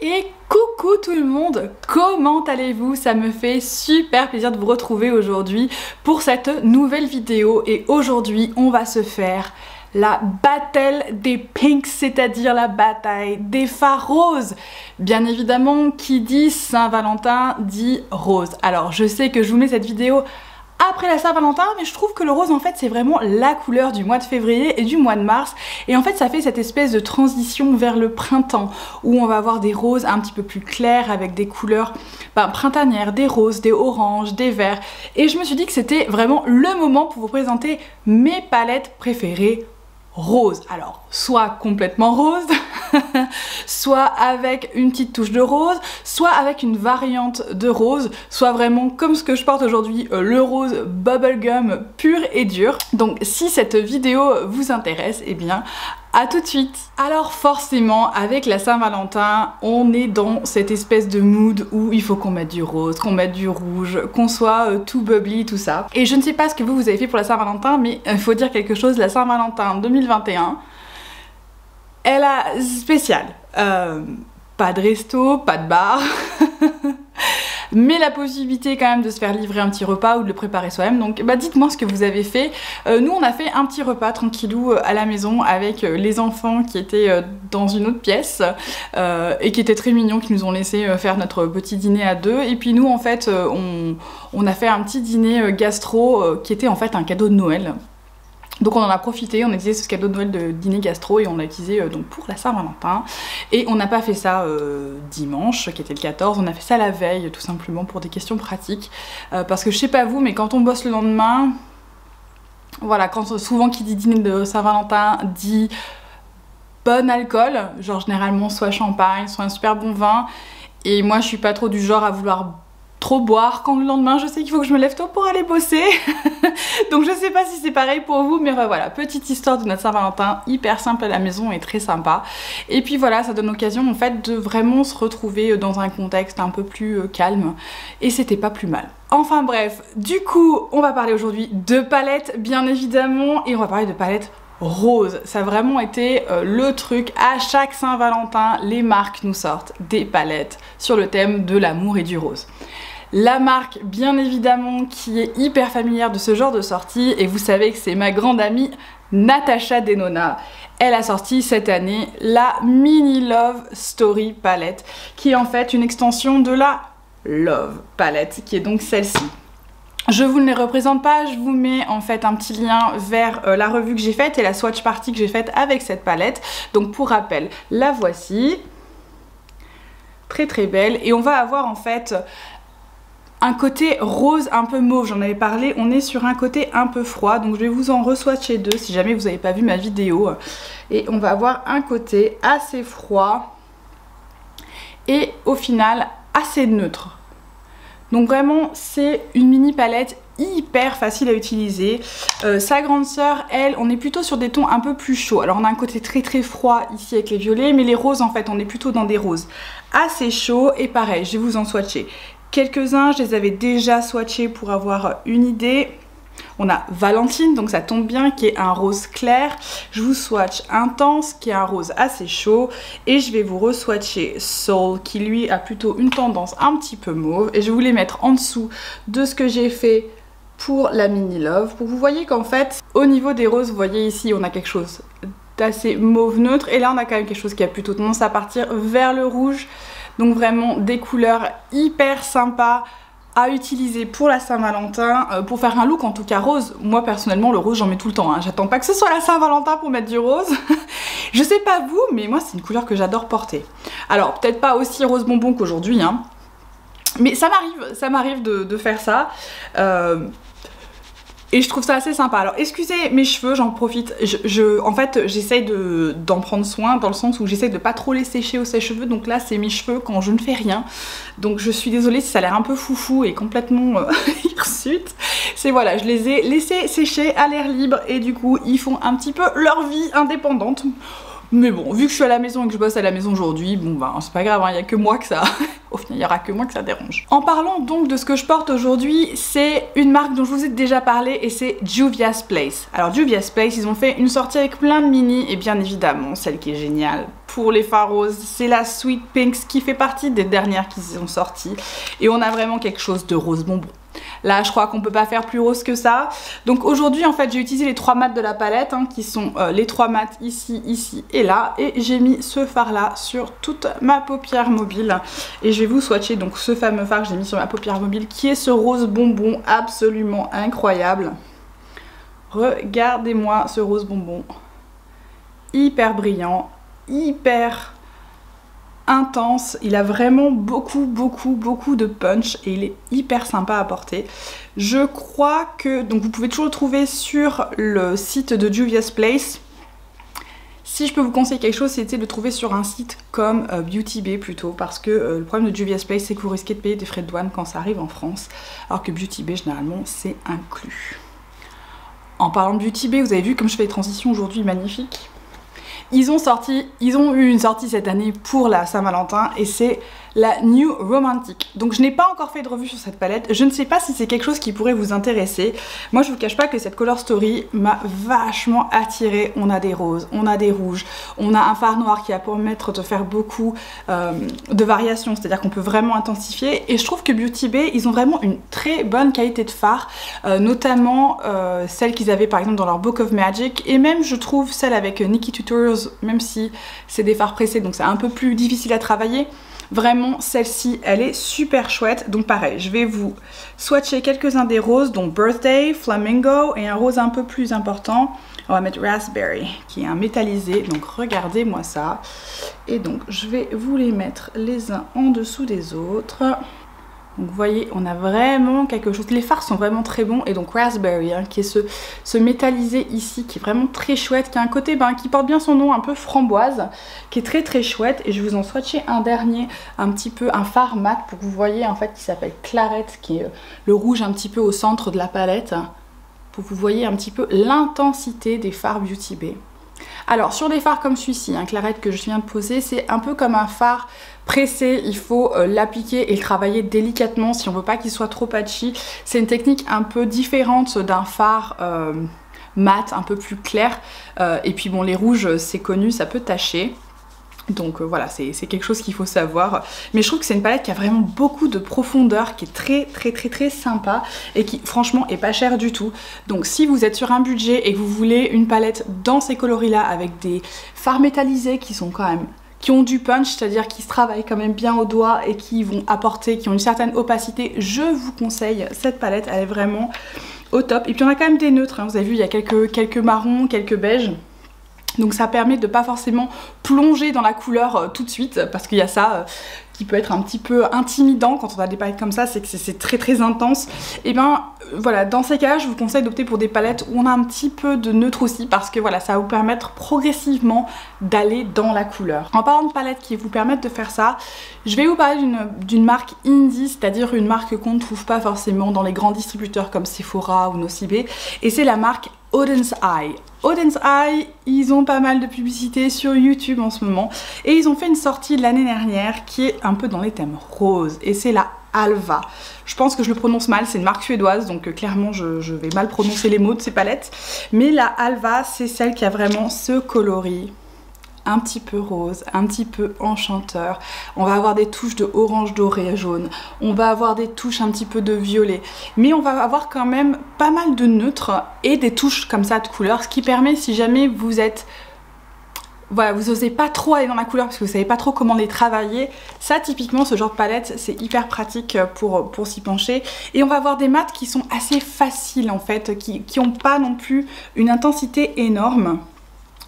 Et coucou tout le monde, comment allez-vous? Ça me fait super plaisir de vous retrouver aujourd'hui pour cette nouvelle vidéo et aujourd'hui on va se faire la battle des pinks, c'est-à-dire la bataille des fards roses. Bien évidemment, qui dit Saint-Valentin dit rose. Alors je sais que je vous mets cette vidéo après la Saint-Valentin, mais je trouve que le rose en fait c'est vraiment la couleur du mois de février et du mois de mars, et en fait ça fait cette espèce de transition vers le printemps où on va avoir des roses un petit peu plus clairs avec des couleurs printanières, des roses, des oranges, des verts, et je me suis dit que c'était vraiment le moment pour vous présenter mes palettes préférées rose. Alors soit complètement rose, soit avec une petite touche de rose, soit avec une variante de rose, soit vraiment comme ce que je porte aujourd'hui, le rose bubblegum pur et dur. Donc si cette vidéo vous intéresse, eh bien à tout de suite. Alors forcément avec la Saint-Valentin on est dans cette espèce de mood où il faut qu'on mette du rose, qu'on mette du rouge, qu'on soit tout bubbly, tout ça. Et je ne sais pas ce que vous avez fait pour la Saint-Valentin, mais il faut dire quelque chose, la Saint-Valentin 2021 elle a spécial. Pas de resto, pas de bar, mais la possibilité quand même de se faire livrer un petit repas ou de le préparer soi-même. Donc dites-moi ce que vous avez fait. Nous on a fait un petit repas tranquillou à la maison avec les enfants qui étaient dans une autre pièce et qui étaient très mignons, qui nous ont laissé faire notre petit dîner à deux. Et puis nous en fait on a fait un petit dîner gastro qui était en fait un cadeau de Noël. Donc on en a profité, on a utilisé ce cadeau de Noël de dîner gastro et on l'a utilisé donc pour la Saint-Valentin. Et on n'a pas fait ça dimanche, qui était le 14, on a fait ça la veille, tout simplement pour des questions pratiques. Parce que je sais pas vous, mais quand on bosse le lendemain, voilà, souvent qui dit dîner de Saint-Valentin dit bon alcool, genre généralement soit champagne, soit un super bon vin. Et moi je suis pas trop du genre à vouloir trop boire quand le lendemain je sais qu'il faut que je me lève tôt pour aller bosser. Donc je sais pas si c'est pareil pour vous, mais voilà, petite histoire de notre Saint-Valentin, hyper simple à la maison et très sympa. Et puis voilà, ça donne l'occasion en fait de vraiment se retrouver dans un contexte un peu plus calme, et c'était pas plus mal. Enfin bref, du coup on va parler aujourd'hui de palettes bien évidemment, et on va parler de palettes rose. Ça a vraiment été le truc. À chaque Saint-Valentin, les marques nous sortent des palettes sur le thème de l'amour et du rose. La marque, bien évidemment, qui est hyper familière de ce genre de sortie, et vous savez que c'est ma grande amie Natasha Denona. Elle a sorti cette année la Mini Love Story Palette, qui est en fait une extension de la Love Palette, qui est donc celle-ci. Je vous ne les représente pas, je vous mets en fait un petit lien vers la revue que j'ai faite et la swatch party que j'ai faite avec cette palette. Donc pour rappel, la voici, très très belle, et on va avoir en fait un côté rose un peu mauve, j'en avais parlé, on est sur un côté un peu froid, donc je vais vous en re-swatcher deux si jamais vous n'avez pas vu ma vidéo. Et on va avoir un côté assez froid et au final assez neutre. Donc vraiment c'est une mini palette hyper facile à utiliser. Sa grande sœur, elle, on est plutôt sur des tons un peu plus chauds. Alors on a un côté très très froid ici avec les violets, mais les roses en fait on est plutôt dans des roses assez chauds. Et pareil, je vais vous en swatcher quelques-uns, je les avais déjà swatchés pour avoir une idée. On a Valentine, donc ça tombe bien, qui est un rose clair. Je vous swatch Intense, qui est un rose assez chaud. Et je vais vous re-swatcher Soul, qui lui a plutôt une tendance un petit peu mauve. Et je vais vous les mettre en dessous de ce que j'ai fait pour la Mini Love. Pour que vous voyez qu'en fait, au niveau des roses, vous voyez ici, on a quelque chose d'assez mauve neutre. Et là, on a quand même quelque chose qui a plutôt tendance à partir vers le rouge. Donc vraiment des couleurs hyper sympas à utiliser pour la Saint-Valentin, pour faire un look en tout cas rose. Moi personnellement le rose j'en mets tout le temps, hein. J'attends pas que ce soit la Saint-Valentin pour mettre du rose. Je sais pas vous, mais moi c'est une couleur que j'adore porter. Alors peut-être pas aussi rose bonbon qu'aujourd'hui, hein. Mais ça m'arrive de faire ça. Et je trouve ça assez sympa. Alors excusez mes cheveux, j'en profite. En fait j'essaye d'en prendre soin dans le sens où j'essaye de pas trop les sécher au sèche-cheveux. Donc là c'est mes cheveux quand je ne fais rien. Donc je suis désolée si ça a l'air un peu foufou et complètement hirsute. C'est voilà, je les ai laissés sécher à l'air libre et du coup ils font un petit peu leur vie indépendante. Mais bon, vu que je suis à la maison et que je bosse à la maison aujourd'hui, bon ben c'est pas grave, il n'y a que moi que ça au final il n'y aura que moi que ça dérange. En parlant donc de ce que je porte aujourd'hui, c'est une marque dont je vous ai déjà parlé et c'est Juvia's Place. Alors Juvia's Place, ils ont fait une sortie avec plein de mini et bien évidemment celle qui est géniale pour les fards roses, c'est la Sweet Pinks qui fait partie des dernières qui sont sorties et on a vraiment quelque chose de rose bonbon. Là je crois qu'on peut pas faire plus rose que ça. Donc aujourd'hui en fait j'ai utilisé les 3 mats de la palette hein, qui sont les 3 mats ici, ici et là, et j'ai mis ce fard là sur toute ma paupière mobile et je vais vous swatcher donc ce fameux fard que j'ai mis sur ma paupière mobile qui est ce rose bonbon absolument incroyable. Regardez-moi ce rose bonbon, hyper brillant, hyper intense, il a vraiment beaucoup de punch et il est hyper sympa à porter. Je crois que, donc vous pouvez toujours le trouver sur le site de Juvia's Place. Si je peux vous conseiller quelque chose, c'était de le trouver sur un site comme Beauty Bay plutôt, parce que le problème de Juvia's Place c'est que vous risquez de payer des frais de douane quand ça arrive en France, alors que Beauty Bay généralement c'est inclus. En parlant de Beauty Bay, vous avez vu comme je fais les transitions aujourd'hui magnifiques. Ils ont eu une sortie cette année pour la Saint-Valentin et c'est la New Romantic. Donc je n'ai pas encore fait de revue sur cette palette, je ne sais pas si c'est quelque chose qui pourrait vous intéresser. Moi je vous cache pas que cette Color Story m'a vachement attirée. On a des roses, on a des rouges, on a un fard noir qui va permettre de faire beaucoup de variations, c'est-à-dire qu'on peut vraiment intensifier. Et je trouve que Beauty Bay, ils ont vraiment une très bonne qualité de fard, notamment celle qu'ils avaient par exemple dans leur Book of Magic, et même je trouve celle avec Nikkie Tutorials, même si c'est des fards pressés donc c'est un peu plus difficile à travailler. Vraiment celle-ci elle est super chouette. Donc pareil, je vais vous swatcher quelques-uns des roses, dont Birthday, Flamingo et un rose un peu plus important. On va mettre Raspberry qui est un métallisé, donc regardez-moi ça. Et donc je vais vous les mettre les uns en dessous des autres. Donc vous voyez, on a vraiment quelque chose, les fards sont vraiment très bons. Et donc Raspberry hein, qui est ce métallisé ici qui est vraiment très chouette, qui a un côté qui porte bien son nom, un peu framboise, qui est très chouette. Et je vais vous en swatcher un dernier, un petit peu un fard mat pour que vous voyez en fait, qui s'appelle Claret, qui est le rouge un petit peu au centre de la palette, pour que vous voyez un petit peu l'intensité des fards Beauty Bay. Alors sur des fards comme celui-ci, un Claret que je viens de poser, c'est un peu comme un fard pressé, il faut l'appliquer et le travailler délicatement si on veut pas qu'il soit trop patchy. C'est une technique un peu différente d'un fard mat, un peu plus clair. Et puis bon, les rouges c'est connu, ça peut tacher. Donc voilà, c'est quelque chose qu'il faut savoir. Mais je trouve que c'est une palette qui a vraiment beaucoup de profondeur, qui est très sympa et qui franchement est pas chère du tout. Donc si vous êtes sur un budget et que vous voulez une palette dans ces coloris là avec des fards métallisés qui sont quand même, qui ont du punch, c'est-à-dire qui se travaillent quand même bien au doigt et qui vont apporter, qui ont une certaine opacité, je vous conseille cette palette, elle est vraiment au top. Et puis on a quand même des neutres, hein. Vous avez vu il y a quelques marrons, quelques beiges. Donc ça permet de pas forcément plonger dans la couleur tout de suite, parce qu'il y a ça qui peut être un petit peu intimidant quand on a des palettes comme ça, c'est que c'est très intense. Et ben voilà, dans ces cas-là, je vous conseille d'opter pour des palettes où on a un petit peu de neutre aussi, parce que voilà, ça va vous permettre progressivement d'aller dans la couleur. En parlant de palettes qui vous permettent de faire ça, je vais vous parler d'une marque indie, c'est-à-dire une marque qu'on ne trouve pas forcément dans les grands distributeurs comme Sephora ou Nocibé, et c'est la marque Oden's Eye. Oden's Eye, ils ont pas mal de publicités sur YouTube en ce moment et ils ont fait une sortie l'année dernière qui est un peu dans les thèmes roses et c'est la Alva. Je pense que je le prononce mal, c'est une marque suédoise donc clairement je vais mal prononcer les mots de ces palettes, mais la Alva c'est celle qui a vraiment ce coloris un petit peu rose, un petit peu enchanteur. On va avoir des touches de orange doré jaune, on va avoir des touches un petit peu de violet, mais on va avoir quand même pas mal de neutres et des touches comme ça de couleurs, ce qui permet, si jamais vous êtes, voilà, vous osez pas trop aller dans la couleur parce que vous savez pas trop comment les travailler, ça typiquement ce genre de palette c'est hyper pratique pour s'y pencher. Et on va avoir des mats qui sont assez faciles en fait, qui ont pas non plus une intensité énorme,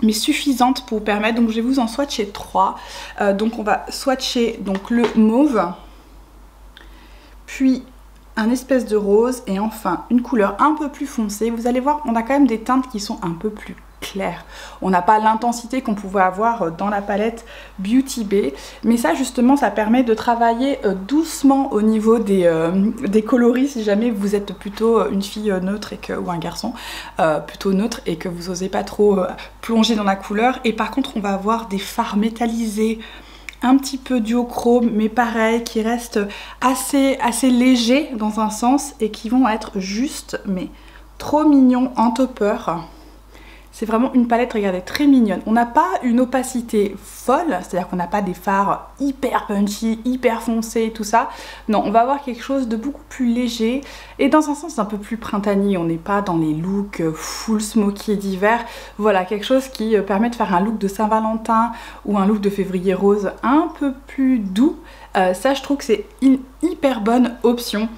mais suffisante pour vous permettre. Donc je vais vous en swatcher 3. Donc on va swatcher donc le mauve, puis un espèce de rose et enfin une couleur un peu plus foncée. Vous allez voir, on a quand même des teintes qui sont un peu plus claires. On n'a pas l'intensité qu'on pouvait avoir dans la palette Beauty Bay, mais ça justement ça permet de travailler doucement au niveau des coloris si jamais vous êtes plutôt une fille neutre ou un garçon plutôt neutre et que vous osez pas trop plonger dans la couleur. Et par contre on va avoir des fards métallisés un petit peu duochrome, mais pareil, qui restent assez légers dans un sens et qui vont être juste, mais trop mignons en topper. C'est vraiment une palette, regardez, très mignonne. On n'a pas une opacité folle, c'est-à-dire qu'on n'a pas des fards hyper punchy, hyper foncés, tout ça. Non, on va avoir quelque chose de beaucoup plus léger et dans un sens un peu plus printanier. On n'est pas dans les looks full smoky d'hiver. Voilà, quelque chose qui permet de faire un look de Saint-Valentin ou un look de février rose un peu plus doux. Ça, je trouve que c'est une hyper bonne option.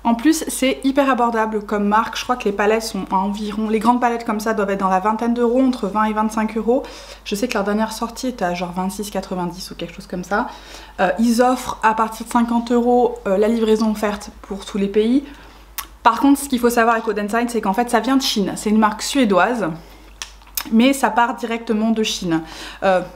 En plus, c'est hyper abordable comme marque. Je crois que les palettes sont à environ... Les grandes palettes comme ça doivent être dans la vingtaine d'euros, entre 20 et 25 euros. Je sais que leur dernière sortie était à genre 26,90 ou quelque chose comme ça. Ils offrent à partir de 50 euros la livraison offerte pour tous les pays. Par contre, ce qu'il faut savoir avec Odensine, c'est qu'en fait, ça vient de Chine. C'est une marque suédoise. Mais ça part directement de Chine.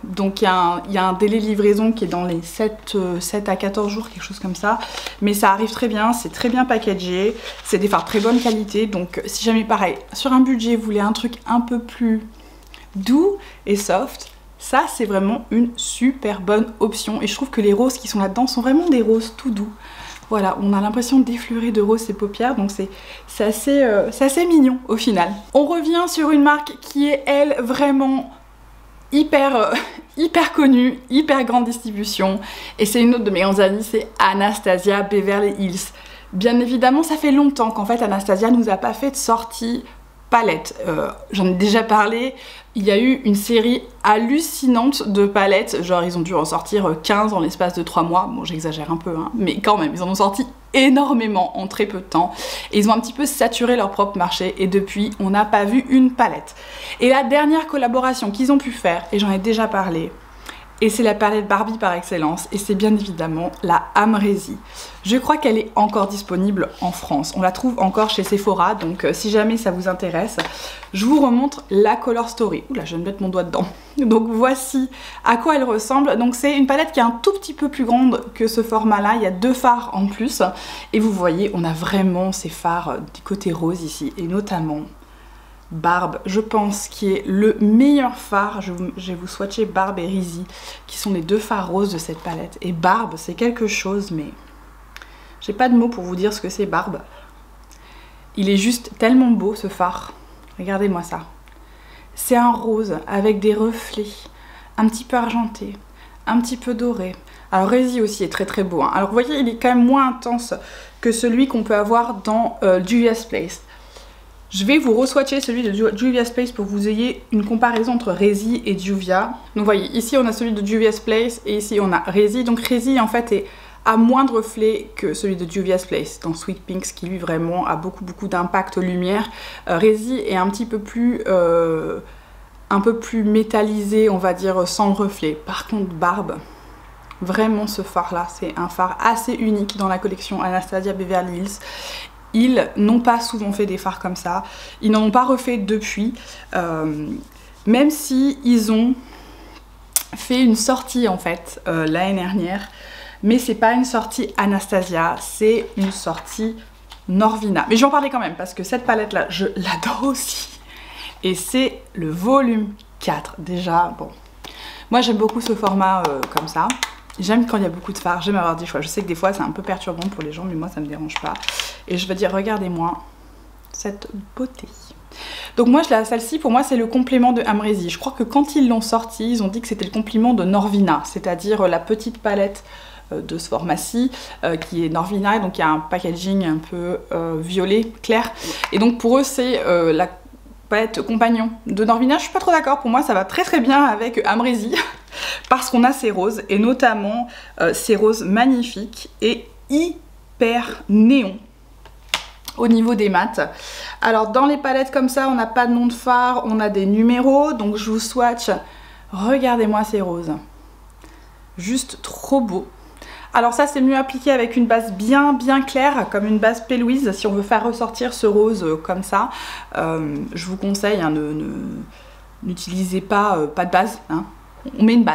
Donc il y a un délai de livraison qui est dans les 7 à 14 jours, quelque chose comme ça. Mais ça arrive très bien, c'est très bien packagé. C'est des fards très bonne qualité. Donc si jamais pareil, sur un budget, vous voulez un truc un peu plus doux et soft, ça c'est vraiment une super bonne option. Et je trouve que les roses qui sont là-dedans sont vraiment des roses tout doux. Voilà, on a l'impression d'effleurer de rose ses paupières, donc c'est assez mignon au final. On revient sur une marque qui est, elle, vraiment hyper connue, hyper grande distribution. Et c'est une autre de mes grandes amies, c'est Anastasia Beverly Hills. Bien évidemment, ça fait longtemps qu'en fait Anastasia nous a pas fait de sortie palette. J'en ai déjà parlé. Il y a eu une série hallucinante de palettes, genre ils ont dû en sortir 15 en l'espace de 3 mois, bon j'exagère un peu hein, mais quand même ils en ont sorti énormément en très peu de temps et ils ont un petit peu saturé leur propre marché et depuis on n'a pas vu une palette. Et la dernière collaboration qu'ils ont pu faire, et j'en ai déjà parlé, et c'est la palette Barbie par excellence, et c'est bien évidemment la Amrezy. Je crois qu'elle est encore disponible en France. On la trouve encore chez Sephora, donc si jamais ça vous intéresse, je vous remontre la Color Story. Oula, je viens de mettre mon doigt dedans. Donc voici à quoi elle ressemble. Donc c'est une palette qui est un tout petit peu plus grande que ce format-là. Il y a 2 fards en plus. Et vous voyez, on a vraiment ces fards du côté rose ici, et notamment Barbe, je pense, qui est le meilleur fard. Je vais vous swatcher Barbe et Rizzy, qui sont les 2 fards roses de cette palette. Et Barbe, c'est quelque chose, mais j'ai pas de mots pour vous dire ce que c'est Barbe. Il est juste tellement beau ce fard. Regardez-moi ça. C'est un rose avec des reflets, un petit peu argenté, un petit peu doré. Alors Rizzy aussi est très très beau. Hein. Alors vous voyez, il est quand même moins intense que celui qu'on peut avoir dans Juvia's Place. Je vais vous re-swatcher celui de Juvia's Place pour que vous ayez une comparaison entre Rizzy et Juvia. Donc vous voyez, ici on a celui de Juvia's Place et ici on a Rizzy. Donc Rizzy en fait est à moins de reflets que celui de Juvia's Place dans Sweet Pinks qui lui vraiment a beaucoup d'impact lumière. Rizzy est un petit peu plus métallisé, on va dire, sans reflet. Par contre Barbe, vraiment ce fard là, c'est un fard assez unique dans la collection Anastasia Beverly Hills. Ils n'ont pas souvent fait des fards comme ça, ils n'en ont pas refait depuis, même si ils ont fait une sortie en fait l'année dernière, mais c'est pas une sortie Anastasia, c'est une sortie Norvina. Mais je vais en parler quand même parce que cette palette là, je l'adore aussi. Et c'est le volume 4 déjà. Bon, moi j'aime beaucoup ce format comme ça. J'aime quand il y a beaucoup de fards, j'aime avoir des choix. Je sais que des fois c'est un peu perturbant pour les gens, mais moi ça me dérange pas. Et je veux dire, regardez-moi cette beauté. Donc moi celle-ci pour moi c'est le complément de Amrezy. Je crois que quand ils l'ont sorti, ils ont dit que c'était le complément de Norvina, c'est-à-dire la petite palette de ce format-ci qui est Norvina, et donc il y a un packaging un peu violet clair. Et donc pour eux c'est la palette compagnon de Norvina. Je suis pas trop d'accord, pour moi ça va très très bien avec Amrezy parce qu'on a ces roses et notamment ces roses magnifiques et hyper néon au niveau des mats. Alors dans les palettes comme ça on n'a pas de nom de fard, on a des numéros, donc je vous swatch. Regardez-moi ces roses, juste trop beau. Alors ça c'est mieux appliqué avec une base bien claire, comme une base P. Louise, si on veut faire ressortir ce rose comme ça. Je vous conseille, hein, n'utilisez pas de base, hein. On met une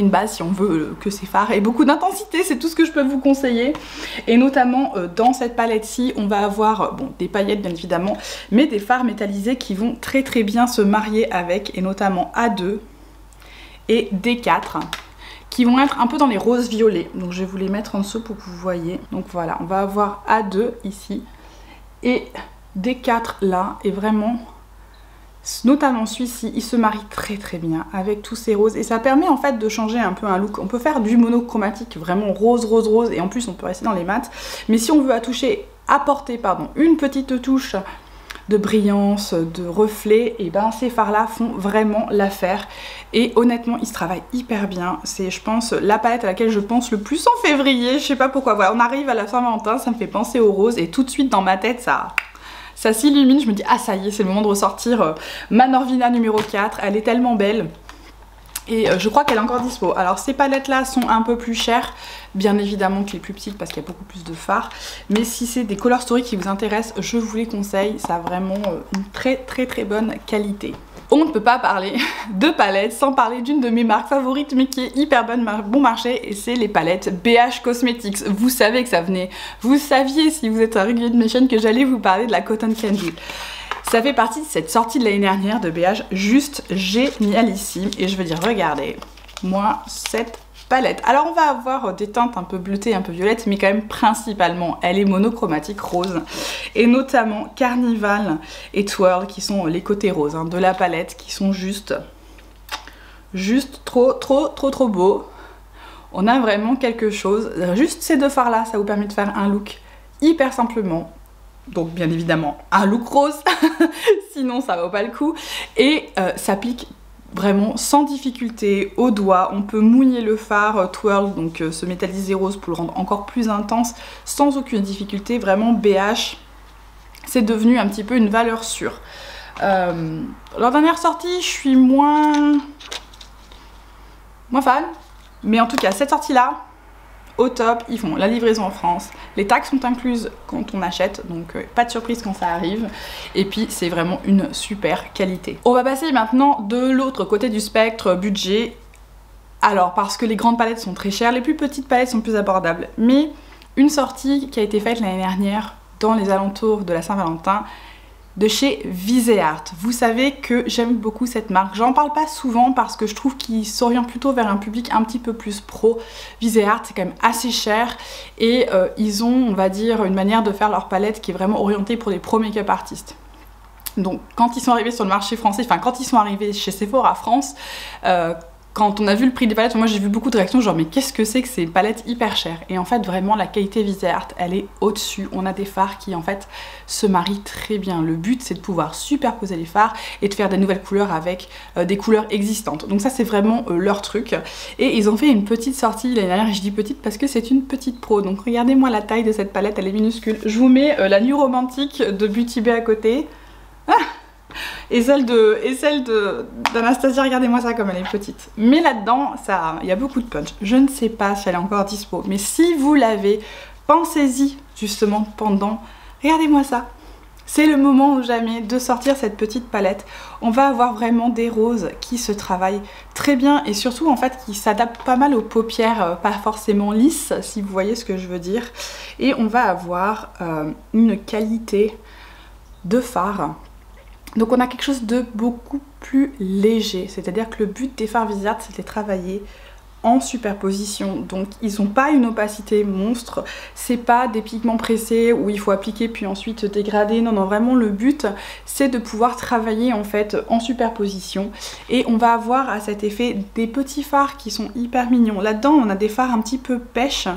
base si on veut que ces fards aient beaucoup d'intensité, c'est tout ce que je peux vous conseiller. Et notamment dans cette palette-ci, on va avoir bon, des paillettes bien évidemment, mais des fards métallisés qui vont très bien se marier avec, et notamment A2 et D4. qui vont être un peu dans les roses violets. Donc je vais vous les mettre en dessous pour que vous voyez. Donc voilà, on va avoir A2 ici et D4 là, et vraiment, notamment celui-ci, il se marie très très bien avec tous ces roses et ça permet en fait de changer un peu un look. On peut faire du monochromatique, vraiment rose, rose, rose, et en plus on peut rester dans les mats. Mais si on veut apporter une petite touche de brillance, de reflet, et ben ces fards là font vraiment l'affaire. Et honnêtement ils se travaillent hyper bien. C'est, je pense, la palette à laquelle je pense le plus en février. Je sais pas pourquoi, voilà, on arrive à la Saint-Valentin, ça me fait penser aux roses et tout de suite dans ma tête ça s'illumine. Je me dis ah ça y est, c'est le moment de ressortir ma Norvina numéro 4, elle est tellement belle. Et je crois qu'elle est encore dispo. Alors ces palettes là sont un peu plus chères, bien évidemment, que les plus petites parce qu'il y a beaucoup plus de fards. Mais si c'est des Color Story qui vous intéressent, je vous les conseille. Ça a vraiment une très très très bonne qualité. On ne peut pas parler de palettes sans parler d'une de mes marques favorites mais qui est hyper bon marché, et c'est les palettes BH Cosmetics. Vous savez que ça venait, vous saviez si vous êtes un régulier de mes chaînes que j'allais vous parler de la Cotton Candy. Ça fait partie de cette sortie de l'année dernière de BH juste génialissime, et je veux dire, regardez moi cette palette. Alors on va avoir des teintes un peu bleutées, un peu violettes, mais quand même principalement elle est monochromatique rose, et notamment Carnival et Twirl qui sont les côtés roses de la palette, qui sont juste trop beaux. On a vraiment quelque chose, juste ces deux fards là, ça vous permet de faire un look hyper simplement. Donc bien évidemment un look rose, sinon ça vaut pas le coup, et s'applique vraiment sans difficulté au doigt. On peut mouiller le fard Twirl, donc ce métallisé rose, pour le rendre encore plus intense sans aucune difficulté. Vraiment BH, c'est devenu un petit peu une valeur sûre. Leur dernière sortie, je suis moins fan, mais en tout cas cette sortie là, au top. Ils font la livraison en France, les taxes sont incluses quand on achète, donc pas de surprise quand ça arrive, et puis c'est vraiment une super qualité. On va passer maintenant de l'autre côté du spectre budget. Alors parce que les grandes palettes sont très chères, les plus petites palettes sont plus abordables, mais une sortie qui a été faite l'année dernière dans les alentours de la Saint-Valentin de chez Viseart. Vous savez que j'aime beaucoup cette marque. J'en parle pas souvent parce que je trouve qu'ils s'orientent plutôt vers un public un petit peu plus pro. Viseart, c'est quand même assez cher, et ils ont, on va dire, une manière de faire leur palette qui est vraiment orientée pour les pro make-up artistes. Donc quand ils sont arrivés sur le marché français, enfin quand ils sont arrivés chez Sephora France, quand on a vu le prix des palettes, moi j'ai vu beaucoup de réactions genre mais qu'est-ce que c'est que ces palettes hyper chères? Et en fait vraiment la qualité Viseart, elle est au-dessus. On a des fards qui en fait se marient très bien. Le but c'est de pouvoir superposer les fards et de faire des nouvelles couleurs avec des couleurs existantes. Donc ça c'est vraiment leur truc. Et ils ont fait une petite sortie l'année dernière, je dis petite parce que c'est une petite pro. Donc regardez-moi la taille de cette palette, elle est minuscule. Je vous mets la Nuit Romantique de Beauty Bay à côté. Ah, et celle d'Anastasia, regardez-moi ça comme elle est petite. Mais là-dedans, il y a beaucoup de punch. Je ne sais pas si elle est encore dispo, mais si vous l'avez, pensez-y justement pendant. Regardez-moi ça. C'est le moment ou jamais de sortir cette petite palette. On va avoir vraiment des roses qui se travaillent très bien et surtout en fait qui s'adaptent pas mal aux paupières, pas forcément lisses, si vous voyez ce que je veux dire. Et on va avoir une qualité de fard. Donc on a quelque chose de beaucoup plus léger, c'est-à-dire que le but des fards Viseart, c'était de travailler en superposition. Donc ils n'ont pas une opacité monstre, c'est pas des pigments pressés où il faut appliquer puis ensuite dégrader. Non, non, vraiment le but c'est de pouvoir travailler en fait en superposition. Et on va avoir à cet effet des petits fards qui sont hyper mignons. Là-dedans on a des fards un petit peu pêche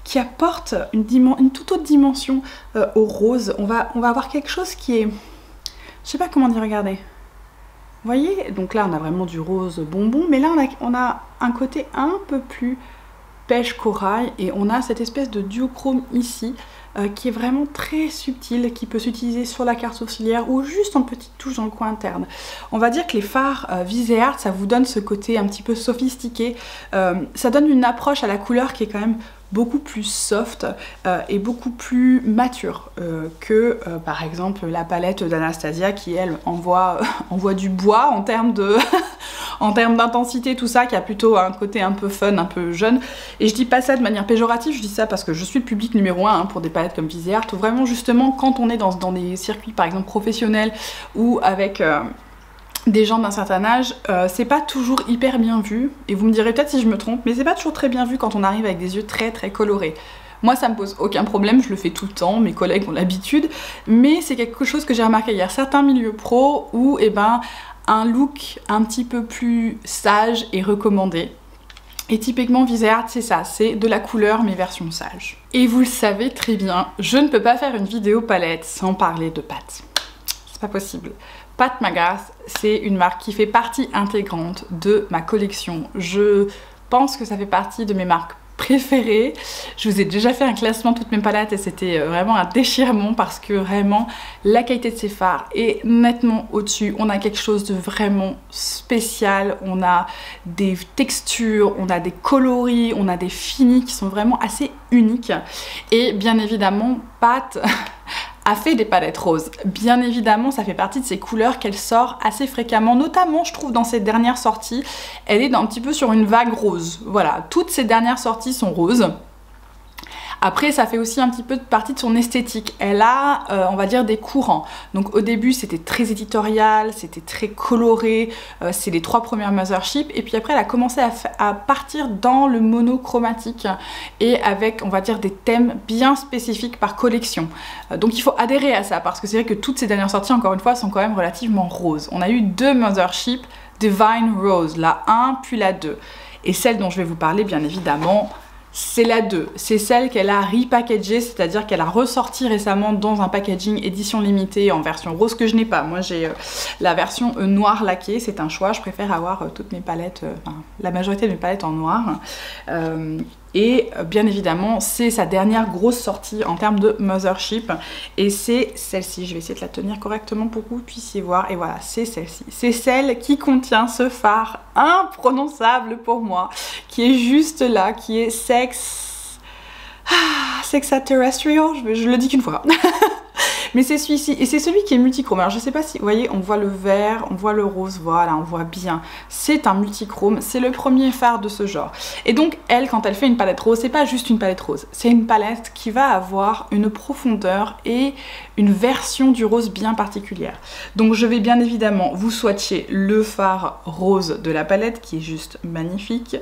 qui apportent une toute autre dimension au rose. On va avoir quelque chose qui est... Je sais pas comment dire, regardez. Vous voyez? Donc là, on a vraiment du rose bonbon, mais là, on a un côté un peu plus pêche corail, et on a cette espèce de duochrome ici, qui est vraiment très subtil, qui peut s'utiliser sur la carte sourcilière ou juste en petite touche dans le coin interne. On va dire que les fards Viseart, ça vous donne ce côté un petit peu sophistiqué. Ça donne une approche à la couleur qui est quand même beaucoup plus soft et beaucoup plus mature que par exemple la palette d'Anastasia qui elle envoie du bois en termes de en termes d'intensité, tout ça, qui a plutôt un côté un peu fun, un peu jeune. Et je dis pas ça de manière péjorative, je dis ça parce que je suis le public numéro 1 pour des palettes comme Viseart, où vraiment justement quand on est dans des circuits par exemple professionnels ou avec des gens d'un certain âge, c'est pas toujours hyper bien vu, et vous me direz peut-être si je me trompe, mais c'est pas toujours très bien vu quand on arrive avec des yeux très très colorés. Moi ça me pose aucun problème, je le fais tout le temps, mes collègues ont l'habitude, mais c'est quelque chose que j'ai remarqué, il y a certains milieux pro où un look un petit peu plus sage est recommandé. Et typiquement Viseart c'est ça, c'est de la couleur mais version sage. Et vous le savez très bien, je ne peux pas faire une vidéo palette sans parler de Pat. C'est pas possible. Pat McGrath, c'est une marque qui fait partie intégrante de ma collection. Je pense que ça fait partie de mes marques préférées. Je vous ai déjà fait un classement de toutes mes palettes et c'était vraiment un déchirement parce que vraiment la qualité de ces fards est nettement au-dessus. On a quelque chose de vraiment spécial, on a des textures, on a des coloris, on a des finis qui sont vraiment assez uniques. Et bien évidemment, Pat a fait des palettes roses. Bien évidemment, ça fait partie de ces couleurs qu'elle sort assez fréquemment, notamment je trouve dans ses dernières sorties, elle est un petit peu sur une vague rose. Voilà, toutes ses dernières sorties sont roses. Après, ça fait aussi un petit peu partie de son esthétique. Elle a, on va dire, des courants. Donc au début, c'était très éditorial, c'était très coloré. C'est les 3 premières Mothership. Et puis après, elle a commencé à partir dans le monochromatique et avec, on va dire, des thèmes bien spécifiques par collection. Donc il faut adhérer à ça parce que c'est vrai que toutes ces dernières sorties, encore une fois, sont quand même relativement roses. On a eu 2 Mothership Divine Rose, la 1 puis la 2. Et celle dont je vais vous parler, bien évidemment, c'est la 2, c'est celle qu'elle a repackagée, c'est-à-dire qu'elle a ressorti récemment dans un packaging édition limitée en version rose que je n'ai pas. Moi j'ai la version noir laqué, c'est un choix, je préfère avoir toutes mes palettes, la majorité de mes palettes en noir. Et bien évidemment, c'est sa dernière grosse sortie en termes de Mothership. Et c'est celle-ci, je vais essayer de la tenir correctement pour que vous puissiez voir. Et voilà, c'est celle-ci. C'est celle qui contient ce fard imprononçable pour moi, qui est juste là, qui est Sexaterrestrial, je le dis qu'une fois. Mais c'est celui-ci, et c'est celui qui est multichrome. Alors je sais pas si, vous voyez, on voit le vert, on voit le rose, voilà, on voit bien. C'est un multichrome, c'est le premier fard de ce genre. Et donc elle, quand elle fait une palette rose, c'est pas juste une palette rose, c'est une palette qui va avoir une profondeur et une version du rose bien particulière. Donc je vais bien évidemment vous swatcher le fard rose de la palette, qui est juste magnifique.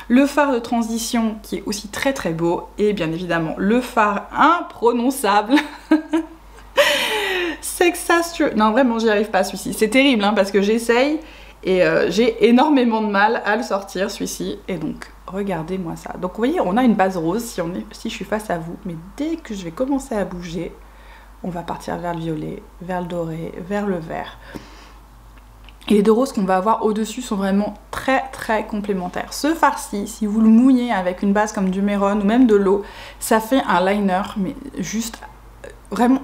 Le fard de transition qui est aussi très très beau, et bien évidemment le fard imprononçable Sexaterrestrial. Non vraiment j'y arrive pas celui-ci, c'est terrible hein, parce que j'essaye et j'ai énormément de mal à le sortir celui-ci. Et donc regardez-moi ça. Donc vous voyez on a une base rose si je suis face à vous, mais dès que je vais commencer à bouger, on va partir vers le violet, vers le doré, vers le vert. Et les 2 roses qu'on va avoir au-dessus sont vraiment très très complémentaires. Ce fard-ci, si vous le mouillez avec une base comme du Meron ou même de l'eau, ça fait un liner, mais juste vraiment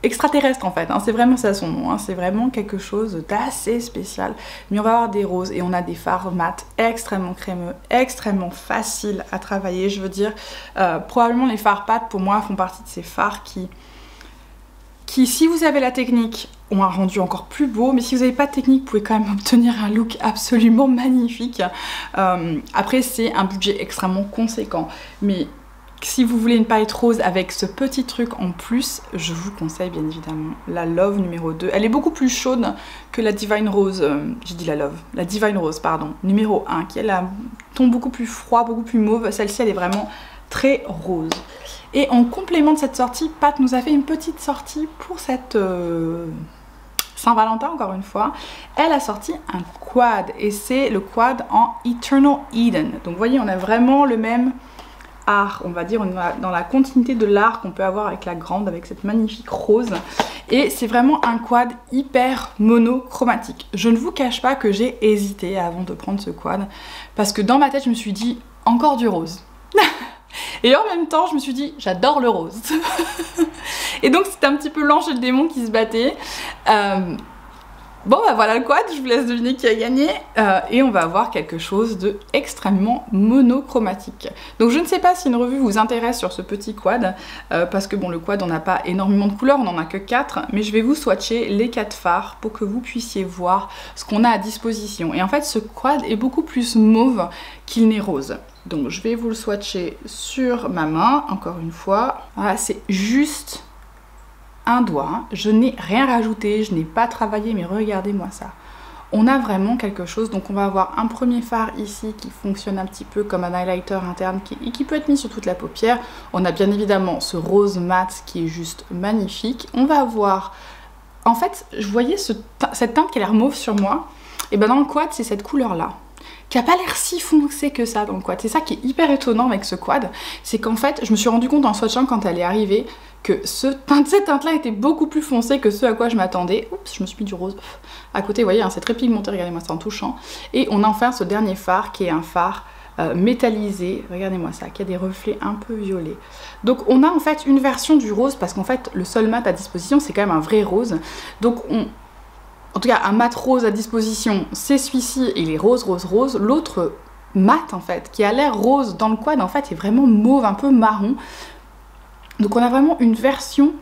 extraterrestre en fait, hein. C'est vraiment ça son nom, hein. C'est vraiment quelque chose d'assez spécial. Mais on va avoir des roses et on a des fards mat extrêmement crémeux, extrêmement faciles à travailler. Je veux dire, probablement les fards pâte pour moi font partie de ces fards qui si vous avez la technique, ont un rendu encore plus beau, mais si vous n'avez pas de technique, vous pouvez quand même obtenir un look absolument magnifique. Après, c'est un budget extrêmement conséquent, mais si vous voulez une palette rose avec ce petit truc en plus, je vous conseille bien évidemment la Love numéro 2. Elle est beaucoup plus chaude que la Divine Rose, j'ai dit la Love, la Divine Rose, pardon, numéro 1, qui a un ton beaucoup plus froid, beaucoup plus mauve. Celle-ci, elle est vraiment très rose. Et en complément de cette sortie, Pat nous a fait une petite sortie pour cette Saint-Valentin, encore une fois. Elle a sorti un quad, et c'est le quad en Eternal Eden. Donc vous voyez, on a vraiment le même art, on va dire, on est dans la continuité de l'art qu'on peut avoir avec la grande, avec cette magnifique rose. Et c'est vraiment un quad hyper monochromatique. Je ne vous cache pas que j'ai hésité avant de prendre ce quad, parce que dans ma tête, je me suis dit, encore du rose. Et en même temps, je me suis dit, j'adore le rose. Et donc, c'était un petit peu l'ange et le démon qui se battaient. Bon, bah voilà le quad, je vous laisse deviner qui a gagné. Et on va avoir quelque chose de extrêmement monochromatique. Donc, je ne sais pas si une revue vous intéresse sur ce petit quad, parce que bon, le quad, on n'a pas énormément de couleurs, on n'en a que 4. Mais je vais vous swatcher les 4 fards pour que vous puissiez voir ce qu'on a à disposition. Et en fait, ce quad est beaucoup plus mauve qu'il n'est rose. Donc je vais vous le swatcher sur ma main, encore une fois. Voilà, c'est juste un doigt, hein. Je n'ai rien rajouté, je n'ai pas travaillé, mais regardez-moi ça. On a vraiment quelque chose, donc on va avoir un premier fard ici qui fonctionne un petit peu comme un highlighter interne qui peut être mis sur toute la paupière. On a bien évidemment ce rose mat qui est juste magnifique. On va avoir, en fait, je voyais cette teinte qui a l'air mauve sur moi, et ben dans le quad c'est cette couleur là, qui a pas l'air si foncé que ça dans le quad. C'est ça qui est hyper étonnant avec ce quad, c'est qu'en fait je me suis rendu compte en swatchant quand elle est arrivée que cette teinte-là était beaucoup plus foncée que ce à quoi je m'attendais. Oups, je me suis mis du rose à côté, vous voyez, hein, c'est très pigmenté, regardez-moi ça en touchant. Et on a enfin ce dernier fard qui est un fard métallisé, regardez-moi ça, qui a des reflets un peu violets. Donc on a en fait une version du rose, parce qu'en fait le seul mat à disposition c'est quand même un vrai rose. Donc en tout cas un mat rose à disposition c'est celui-ci, et il est rose, rose, rose. L'autre mat en fait, qui a l'air rose dans le quad, en fait est vraiment mauve, un peu marron. Donc on a vraiment une version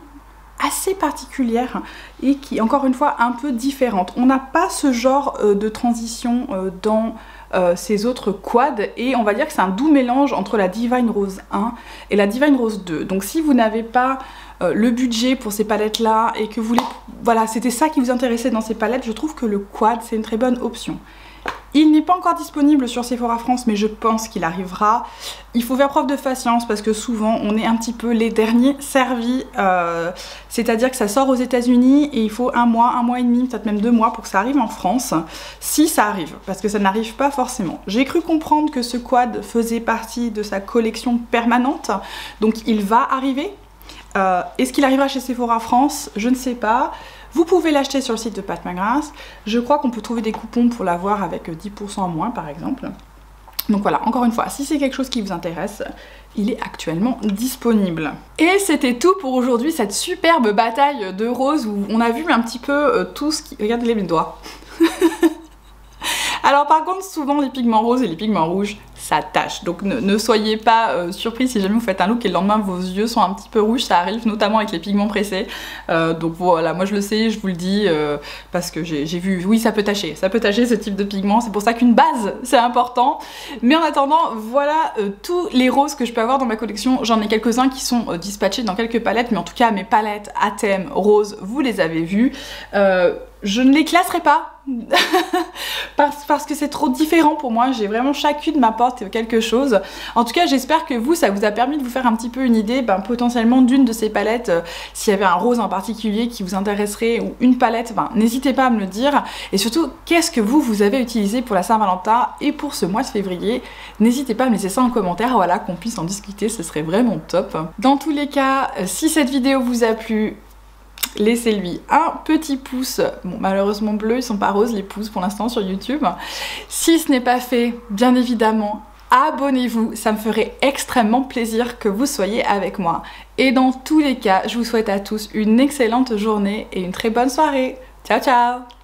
assez particulière et qui, encore une fois, un peu différente. On n'a pas ce genre de transition dans ces autres quads, et on va dire que c'est un doux mélange entre la Divine Rose 1 et la Divine Rose 2. Donc si vous n'avez pas le budget pour ces palettes là et que vous voulez, voilà, c'était ça qui vous intéressait dans ces palettes, je trouve que le quad c'est une très bonne option. Il n'est pas encore disponible sur Sephora France, mais je pense qu'il arrivera. Il faut faire preuve de patience parce que souvent on est un petit peu les derniers servis, c'est-à-dire que ça sort aux États-Unis et il faut un mois et demi, peut-être même 2 mois pour que ça arrive en France, si ça arrive, parce que ça n'arrive pas forcément. J'ai cru comprendre que ce quad faisait partie de sa collection permanente, donc il va arriver. Est-ce qu'il arrivera chez Sephora France? Je ne sais pas. Vous pouvez l'acheter sur le site de Pat McGrath. Je crois qu'on peut trouver des coupons pour l'avoir avec 10% en moins par exemple. Donc voilà, encore une fois, si c'est quelque chose qui vous intéresse, il est actuellement disponible. Et c'était tout pour aujourd'hui, cette superbe bataille de roses où on a vu un petit peu tout ce qui... Regardez mes doigts. Alors par contre, souvent les pigments roses et les pigments rouges, ça tâche. Donc ne soyez pas surpris si jamais vous faites un look et le lendemain vos yeux sont un petit peu rouges, ça arrive notamment avec les pigments pressés. Donc voilà, moi je le sais, je vous le dis, parce que j'ai vu, oui ça peut tacher ce type de pigment, c'est pour ça qu'une base c'est important. Mais en attendant, voilà tous les roses que je peux avoir dans ma collection. J'en ai quelques-uns qui sont dispatchés dans quelques palettes, mais en tout cas mes palettes à thème rose, vous les avez vues. Je ne les classerai pas parce que c'est trop différent pour moi. J'ai vraiment, chacune m'apporte quelque chose. En tout cas, j'espère que vous, ça vous a permis de vous faire un petit peu une idée potentiellement d'une de ces palettes. S'il y avait un rose en particulier qui vous intéresserait ou une palette, n'hésitez pas à me le dire. Et surtout, qu'est-ce que vous avez utilisé pour la Saint-Valentin et pour ce mois de février? N'hésitez pas à me laisser ça en commentaire, voilà, qu'on puisse en discuter, ce serait vraiment top. Dans tous les cas, si cette vidéo vous a plu, laissez-lui un petit pouce, bon malheureusement bleu, ils sont pas roses les pouces pour l'instant sur YouTube. Si ce n'est pas fait, bien évidemment, abonnez-vous, ça me ferait extrêmement plaisir que vous soyez avec moi. Et dans tous les cas, je vous souhaite à tous une excellente journée et une très bonne soirée. Ciao ciao!